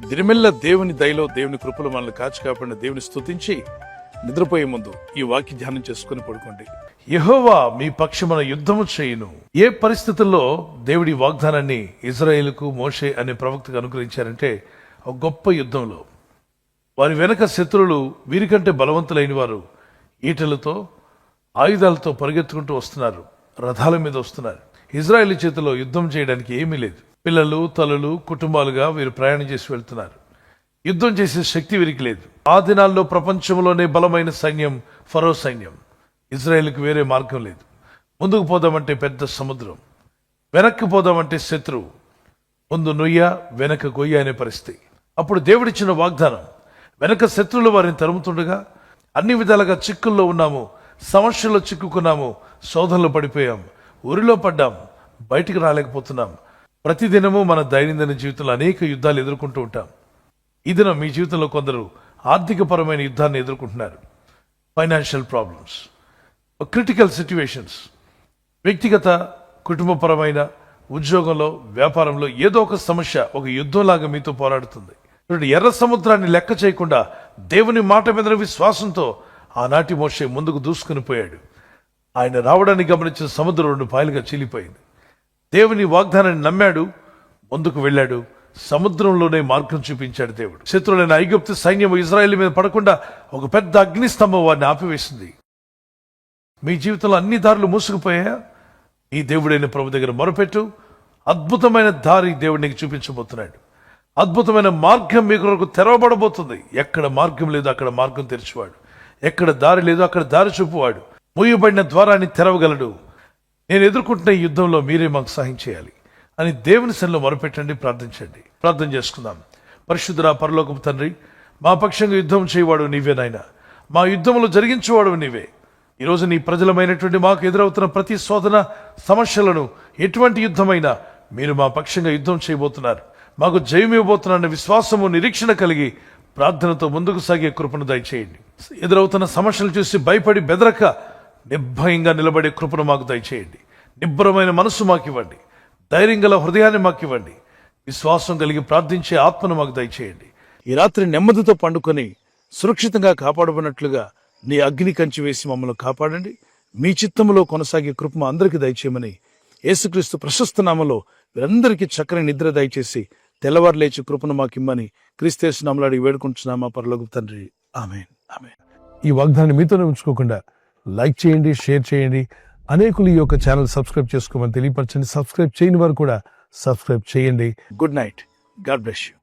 దిరిమెల్ల దేవుని దయలో దేవుని కృపలు మనల్ని కాచి కాపాడిన దేవుని స్తుతించి నిద్రపోయే ముందు ఈ వాక్య ధ్యానం చేసుకుని పడుకోండి. యెహోవా మీ పక్షమున యుద్ధము చేయును. ఏ పరిస్థితుల్లో దేవుడి వాగ్దానాన్ని ఇజ్రాయేలుకు మోషే అనే ప్రవక్తకు అనుగ్రహించారంటే ఒక గొప్ప యుద్ధంలో వారి వెనక శత్రువులు వీరికంటే బలవంతులైన వారు ఈటలతో ఆయుధాలతో పరిగెత్తుకుంటూ వస్తున్నారు, రథాల మీద వస్తున్నారు. ఇజ్రాయేల్ చేతిలో యుద్ధం చేయడానికి ఏమీ లేదు. పిల్లలు తల్లులు కుటుంబాలుగా వీరు ప్రయాణం చేసి వెళ్తున్నారు. యుద్ధం చేసే శక్తి వీరికి లేదు. ఆ దినాల్లో ప్రపంచంలోనే బలమైన సైన్యం ఫరో సైన్యం. ఇజ్రాయేల్కి వేరే మార్గం లేదు. ముందుకు పోదామంటే పెద్ద సముద్రం, వెనక్కి పోదామంటే శత్రువు, ముందు నొయ్య వెనక గొయ్య అనే పరిస్థితి. అప్పుడు దేవుడిచ్చిన వాగ్దానం, వెనక శత్రువులు వారిని తరుముతుండగా అన్ని విధాలుగా చిక్కుల్లో ఉన్నాము, సమస్యల్లో చిక్కుకున్నాము, శోధనలో పడిపోయాం, ఊరిలో పడ్డాం, బయటికి రాలేకపోతున్నాం. ప్రతిదినము మన దైనందిన జీవితంలో అనేక యుద్ధాలు ఎదుర్కొంటూ ఉంటాం. ఈ దినం మీ జీవితంలో కొందరు ఆర్థికపరమైన యుద్ధాన్ని ఎదుర్కొంటున్నారు. ఫైనాన్షియల్ ప్రాబ్లమ్స్, క్రిటికల్ సిచ్యువేషన్స్, వ్యక్తిగత కుటుంబపరమైన ఉద్యోగంలో వ్యాపారంలో ఏదో ఒక సమస్య ఒక యుద్ధంలాగా మీతో పోరాడుతుంది. ఎర్ర సముద్రాన్ని లెక్క చేయకుండా దేవుని మాట మీద విశ్వాసంతో ఆనాటి మోషే ముందుకు దూసుకుని పోయాడు. ఆయన రావడాన్ని గమనించిన సముద్రం 2 పాయలుగా చీలిపోయింది. దేవుని వాగ్దానాన్ని నమ్మాడు, ముందుకు వెళ్ళాడు, సముద్రంలోనే మార్గం చూపించాడు దేవుడు. శత్రువులైన ఐగుప్తు సైన్యం ఇజ్రాయేల్ మీద పడకుండా ఒక పెద్ద అగ్నిస్తంభం వారిని ఆపివేసింది. మీ జీవితంలో అన్ని దారులు మూసుకుపోయాయా? ఈ దేవుడైన ప్రభు దగ్గర మొరపెట్టు. అద్భుతమైన దారి దేవుడు నీకు చూపించబోతున్నాడు. అద్భుతమైన మార్గం మీ కొరకు తెరవబడబోతుంది. ఎక్కడ మార్గం లేదు అక్కడ మార్గం తెరిచేవాడు, ఎక్కడ దారి లేదు అక్కడ దారి చూపువాడు, మూయబడిన ద్వారాన్ని తెరవగలడు. నేను ఎదుర్కొంటున్న ఈ యుద్ధంలో మీరే మాకు సహాయం చేయాలి అని దేవుని సన్నిధిలో మొరపెట్టండి, ప్రార్థించండి. ప్రార్థన చేసుకుందాం. పరిశుద్ధుడా పరలోకపు తండ్రి, మా పక్షంగా యుద్ధం చేయవాడు నీవే నాయన, మా యుద్ధంలో జరిగించేవాడు నీవే. ఈరోజు నీ ప్రజలమైనటువంటి మాకు ఎదురవుతున్న ప్రతి శోధన సమస్యలను, ఎటువంటి యుద్ధమైనా మీరు మా పక్షంగా యుద్ధం చేయబోతున్నారు, మాకు జయం ఇవ్వబోతున్నారన్న విశ్వాసము నిరీక్షణ కలిగి ప్రార్థనతో ముందుకు సాగే కృపను దయచేయండి. ఎదురవుతున్న సమస్యలు చూసి భయపడి బెదరక నిర్భయంగా నిలబడే కృపను మాకు దయచేయండి. నిబ్బరమైన మనసు మాకు ఇవ్వండి, ధైర్యం గల హృదయాన్ని మాకు ఇవ్వండి, విశ్వాసం కలిగి ప్రార్థించే ఆత్మను మాకు దయచేయండి. ఈ రాత్రి నెమ్మదితో పండుకొని సురక్షితంగా కాపాడబడినట్లుగా నీ అగ్ని కంచి వేసి మమ్మల్ని కాపాడండి. మీ చిత్తములో కొనసాగే కృప అందరికీ దయచేయమని యేసుక్రీస్తు ప్రశస్త నామములో వీరందరికీ చక్కని నిద్ర దయచేసి తెల్లవారు లేచి కృపను మాకు ఇమ్మని క్రీస్తు నామములో అడిగి వేడుకుంటున్నామా పరలోకపు తండ్రి, ఆమేన్. ఆమేన్. ఈ వాగ్దానాన్ని మీతోనే ఉంచుకోకుండా లైక్ చేయండి, షేర్ చేయండి. అనేకులు ఈ యొక్క ఛానల్ సబ్స్క్రైబ్ చేసుకోమని తెలియపరచండి. సబ్స్క్రైబ్ చేయని వారు కూడా సబ్స్క్రైబ్ చేయండి. Good night. God bless you.